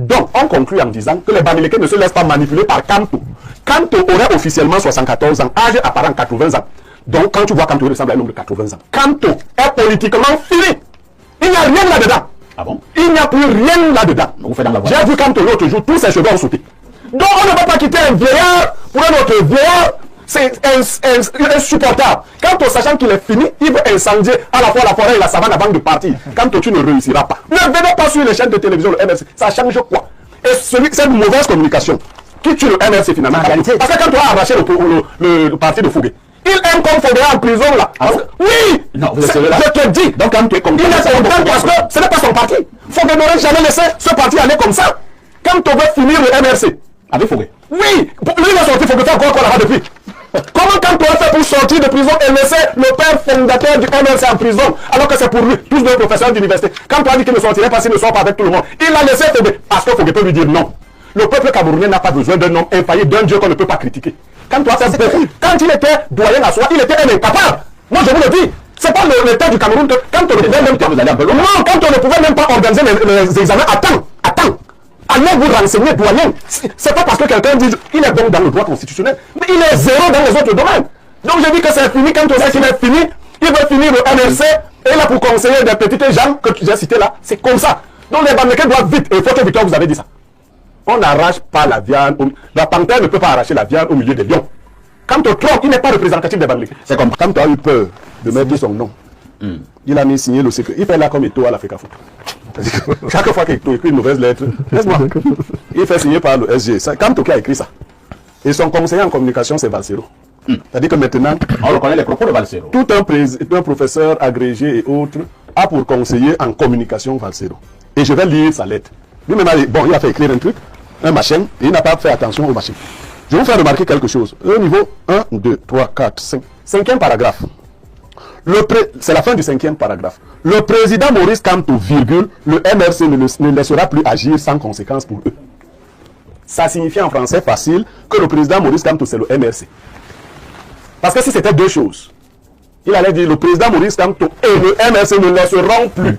Donc, on conclut en disant que les Bamileke ne se laissent pas manipuler par Kamto. Kamto aurait officiellement 74 ans, âge apparent 80 ans. Donc, quand tu vois Kamto, il ressemble à un homme de 80 ans. Kamto est politiquement fini. Il n'y a rien là-dedans. Ah bon? Il n'y a plus rien là-dedans. J'ai vu Kamto l'autre jour, tous ses cheveux ont sauté. Donc, on ne va pas quitter un vieillard pour un autre vieillard. C'est insupportable. Kamto, sachant qu'il est fini, il veut incendier à la fois la forêt et la savane avant de partir. Kamto, tu ne réussiras pas. Ne venez pas sur les chaînes de télévision, le MRC. Ça change quoi? Et c'est une mauvaise communication qui tue le MRC finalement. Parce que quand tu as arraché le parti de Fougué, il aime comme Fougué en prison là. Ah bon? Oui! Non, vous êtes là. Je te dis. Donc quand tu es comme il est content parce que ce n'est pas son parti. Fougué n'aurait jamais laissé ce parti aller comme ça. Quand on veut finir le MRC. Avec Fougué? Oui! Lui, il a sorti Fougué encore là-bas depuis. Comment quand on a fait pour sortir de prison et laisser le père fondateur du MRC en prison, alors que c'est pour lui, tous les professeurs d'université. Quand on a dit qu'il ne sortirait pas s'il ne sort pas avec tout le monde, il a laissé Fougué, parce que Fougué peut lui dire non. Le peuple camerounais n'a pas besoin d'un homme infaillible, d'un Dieu qu'on ne peut pas critiquer. Quand il était doyen à soi, il était un incapable. Moi je vous le dis, c'est pas l'état du Cameroun que quand on ne pouvait même pas, non, quand on ne pouvait même pas organiser les examens, attends. Allez vous renseigner, doyen. C'est pas parce que quelqu'un dit il est bon dans le droit constitutionnel, mais il est zéro dans les autres domaines. Donc je dis que c'est fini. Quand on sait qu'il est fini, il veut finir le MRC et là pour conseiller des petites gens que tu as cité là, c'est comme ça. Donc les Bamileke doivent vite, et Photo Victor vous avez dit ça. On n'arrache pas la viande, la panthère ne peut pas arracher la viande au milieu des lions. Quand on trompe, il n'est pas représentatif des Bamileke. C'est comme quand tu as eu peur de mettre son nom. Il a mis signé le secret. Il fait là comme Eto'o à l'Africa Foot. Chaque fois qu'Eto'o écrit une mauvaise lettre, laisse-moi. Il fait signer par le SG. Quand Toki a écrit ça. Et son conseiller en communication, c'est Valsero. C'est-à-dire que maintenant, on reconnaît les propos de Valsero. Tout un professeur agrégé et autres a pour conseiller en communication Valsero. Et je vais lire sa lettre. Lui-même, bon, il a fait écrire un truc, un machin, et il n'a pas fait attention au machin. Je vais vous faire remarquer quelque chose. Au niveau 1, 2, 3, 4, 5. Cinquième paragraphe. C'est la fin du cinquième paragraphe. Le président Maurice Kamto, virgule, le MRC ne laissera plus agir sans conséquence pour eux. Ça signifie en français facile que le président Maurice Kamto, c'est le MRC. Parce que si c'était deux choses, il allait dire le président Maurice Kamto et le MRC ne laisseront plus.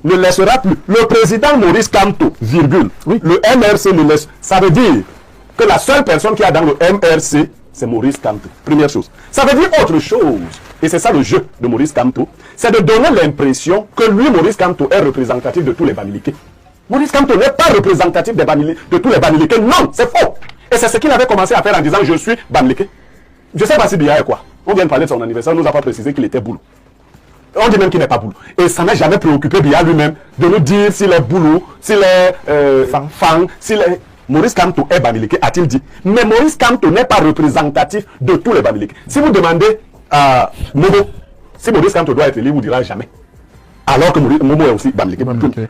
Ne laissera plus. Le président Maurice Kamto, virgule, oui. Le MRC ne laisse. Ça veut dire que la seule personne qui a dans le MRC, c'est Maurice Kamto. Première chose. Ça veut dire autre chose. Et c'est ça le jeu de Maurice Kamto. C'est de donner l'impression que lui, Maurice Kamto, est représentatif de tous les Bamileke. Maurice Kamto n'est pas représentatif de tous les Bamileke. Non, c'est faux. Et c'est ce qu'il avait commencé à faire en disant je suis Bamileke. Je sais pas si Biya est quoi. On vient de parler de son anniversaire, on ne nous a pas précisé qu'il était boulot. On dit même qu'il n'est pas boulot. Et ça n'a jamais préoccupé Biya lui-même de nous dire s'il est boulot, s'il est fang, s'il est... Maurice Kamto est Bamileke, a-t-il dit. Mais Maurice Kamto n'est pas représentatif de tous les Bamileke. Si vous demandez à Momo, si Maurice Kamto doit être élu, il vous dira jamais. Alors que Momo est aussi Bamileke.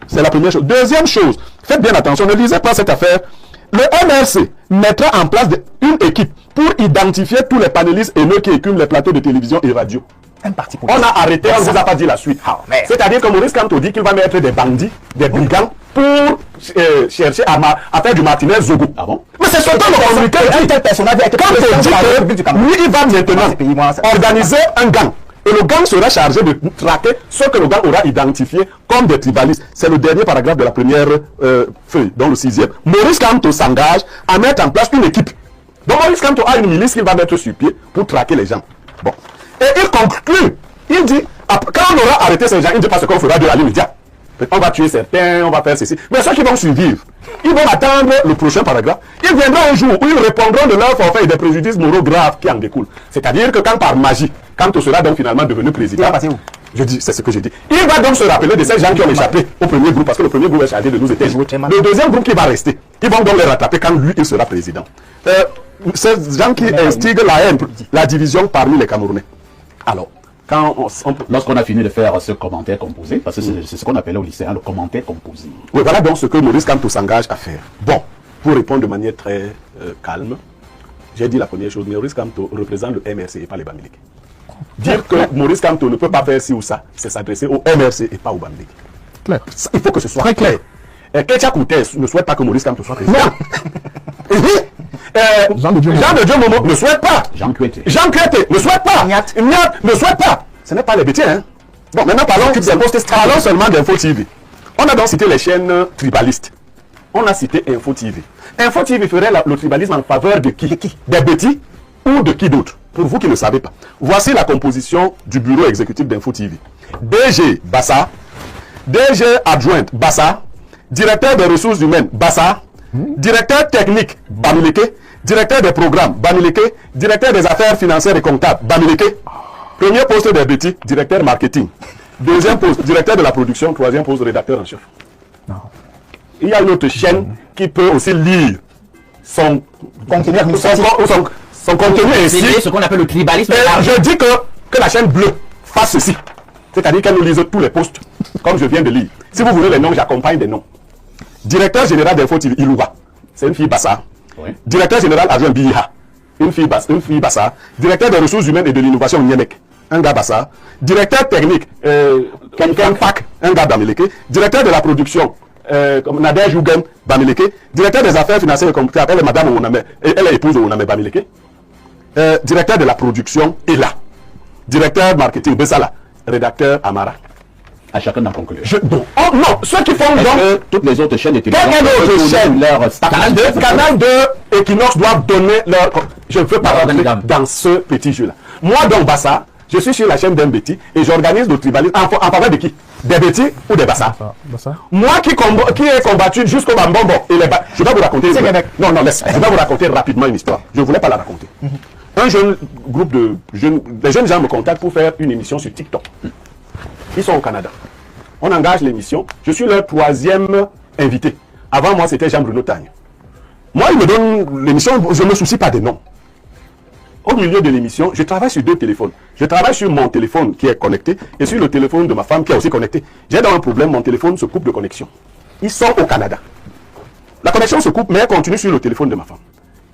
C'est la première chose. Deuxième chose, faites bien attention, ne lisez pas cette affaire. Le MRC mettra en place une équipe pour identifier tous les panélistes haineux qui écument les plateaux de télévision et radio. Un parti politique. On a arrêté, on ne vous a pas dit la suite. C'est-à-dire que Maurice Kamto dit qu'il va mettre des bandits, des brigands pour chercher à faire du Martinez Zogo. Ah bon? Mais c'est surtout le communiqué. Tel personnage a été quand on dit que lui, il va maintenant organiser un gang. Et le gang sera chargé de traquer ce que le gang aura identifié comme des tribalistes. C'est le dernier paragraphe de la première feuille, dans le 6e. Maurice Kamto s'engage à mettre en place une équipe. Donc Maurice Kamto a une milice qu'il va mettre sur pied pour traquer les gens. Bon. Et il conclut. Il dit, quand on aura arrêté ces gens, il dit pas ce qu'on fera de la l'immédiat. On va tuer certains, on va faire ceci. Mais ceux qui vont survivre, ils vont attendre le prochain paragraphe. Ils viendront un jour où ils répondront de leur forfait et des préjudices moraux graves qui en découlent. C'est-à-dire que quand par magie, quand on sera donc finalement devenu président, je dis, c'est ce que j'ai dit. Il va donc se rappeler de ces gens qui ont échappé au premier groupe, parce que le premier groupe est chargé de nous éteindre. Le deuxième groupe qui va rester, ils vont donc les rattraper quand lui, il sera président. Ces gens qui instiguent la haine, la division parmi les Camerounais. Alors, lorsqu'on a fini de faire ce commentaire composé, parce que c'est ce qu'on appelait au lycée, le commentaire composé. Oui, voilà donc ce que Maurice Kamto s'engage à faire. Bon, pour répondre de manière très calme, j'ai dit la première chose, Maurice Kamto représente le MRC et pas les Bamileke. Dire que Maurice Kamto ne peut pas faire ci ou ça, c'est s'adresser au MRC et pas aux Bamileke. Clair. Il faut que ce soit très clair. Ketia Koutès ne souhaite pas que Maurice Kamto soit président. Jean de Dieu Momo ne souhaite pas. Jean Kuete ne souhaite pas. Nyat ne souhaite pas. Ce n'est pas les bêtises, hein. Bon, maintenant parlons seulement d'Info TV. On a donc cité les chaînes tribalistes. on a cité Info TV. Info TV ferait le tribalisme en faveur de qui? Des petits ou de qui d'autre? Pour vous qui ne savez pas, voici la composition du bureau exécutif d'Info TV. DG, Bassa. DG adjointe, Bassa. Directeur des ressources humaines, Bassa. Directeur technique, Bamileke. Directeur des programmes, Bamileke. Directeur des affaires financières et comptables, Bamileke. Premier poste des petits, directeur marketing. Deuxième poste, directeur de la production. Troisième poste, rédacteur en chef. Non. Il y a une autre chaîne qui peut aussi lire son contenu ainsi. C'est ce qu'on appelle le tribalisme. Je dis que la chaîne bleue fasse ceci. C'est-à-dire qu'elle nous lise tous les postes, comme je viens de lire. Si vous voulez les noms, j'accompagne des noms. Directeur général d'Info TV, Ilouba. C'est une fille Bassa. Oui. Directeur général adjoint Biha. Une fille Bassa. Directeur des ressources humaines et de l'innovation, Nyemek. Un gars Bassa. Directeur technique, Ken Pak. Un gars Bamileke. Directeur de la production, Nader Jougen, Bamileke. Directeur des affaires financières et comptables, elle est madame Oname, elle est épouse Oname Bamileke. Directeur de la production, Ela. Directeur marketing, Bessala. Rédacteur, Amara. À chacun d'en conclure. Non, ceux qui font donc toutes les autres chaînes de télévision, Canal 2, Equinox doivent donner leur. Je ne veux pas rentrer dans ce petit jeu-là. Moi, donc Bassa, je suis sur la chaîne d'un Betty et j'organise le tribalisme en faveur de qui? Des Betty ou des Bassa? Moi qui ai combattu jusqu'au Bambombo et les Bassa. Je vais vous raconter. Non, laisse. Je vais vous raconter rapidement une histoire. Je ne voulais pas la raconter. Un jeune groupe de jeunes, les jeunes gens me contactent pour faire une émission sur TikTok. Ils sont au Canada. On engage l'émission. Je suis leur troisième invité. Avant moi, c'était Jean-Bruno Tagne. Moi, il me donne l'émission, je ne me soucie pas des noms. Au milieu de l'émission, je travaille sur deux téléphones. Je travaille sur mon téléphone qui est connecté et sur le téléphone de ma femme qui est aussi connecté. J'ai dans un problème, mon téléphone se coupe de connexion. Ils sont au Canada. La connexion se coupe, mais elle continue sur le téléphone de ma femme.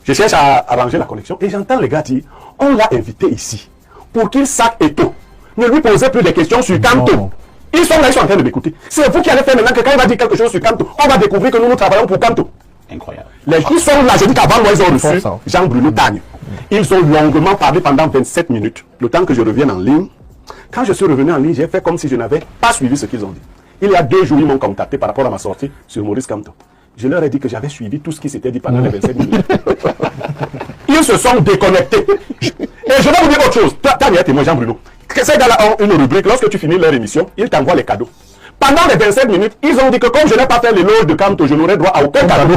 Je cherche à arranger la connexion et j'entends les gars dire, on l'a invité ici pour qu'il sac et tout. Ne lui posez plus de questions sur Kanto. Ils sont là, ils sont en train de m'écouter. C'est vous qui allez faire maintenant que quand il va dire quelque chose sur Kanto, on va découvrir que nous travaillons pour Kanto. Incroyable. Ils sont là, je dis qu'avant moi, ils ont reçu Jean-Bruno Tagne. Ils ont longuement parlé pendant 27 minutes, le temps que je revienne en ligne. Quand je suis revenu en ligne, j'ai fait comme si je n'avais pas suivi ce qu'ils ont dit. Il y a 2 jours, ils m'ont contacté par rapport à ma sortie sur Maurice Kamto. Je leur ai dit que j'avais suivi tout ce qui s'était dit pendant les 27 minutes. Ils se sont déconnectés. Et je vais vous dire autre chose. Tagne et moi, Jean-Bruno. Ces gars-là ont une rubrique. Lorsque tu finis leur émission, ils t'envoient les cadeaux. Pendant les 27 minutes, ils ont dit que comme je n'ai pas fait l'éloge de Kamto, je n'aurai droit à aucun cadeau.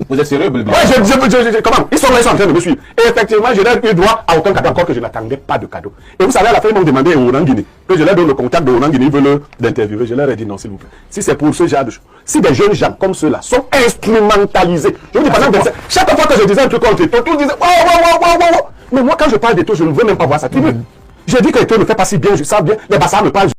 Vous êtes sérieux, Bilby? Ouais, comment? Ils sont là, ils sont en train de me suivre. Et effectivement, je n'ai eu droit à aucun cadeau, encore que je n'attendais pas de cadeau. Et vous savez, à la fin, ils m'ont demandé au Guinée que je leur donne le contact de Guinée, ils veulent l'interviewer. Je leur ai dit non, s'il vous plaît. Si c'est pour ce genre de choses, si des jeunes gens comme ceux-là sont instrumentalisés, je vous dis pendant 27, chaque fois que je disais un truc contre Eto, tous disaient wow. Mais moi, quand je parle d'Eto, je ne veux même pas voir ça. J'ai dit que Eto ne fait pas si bien, je sais bien, les Bassards me parlent.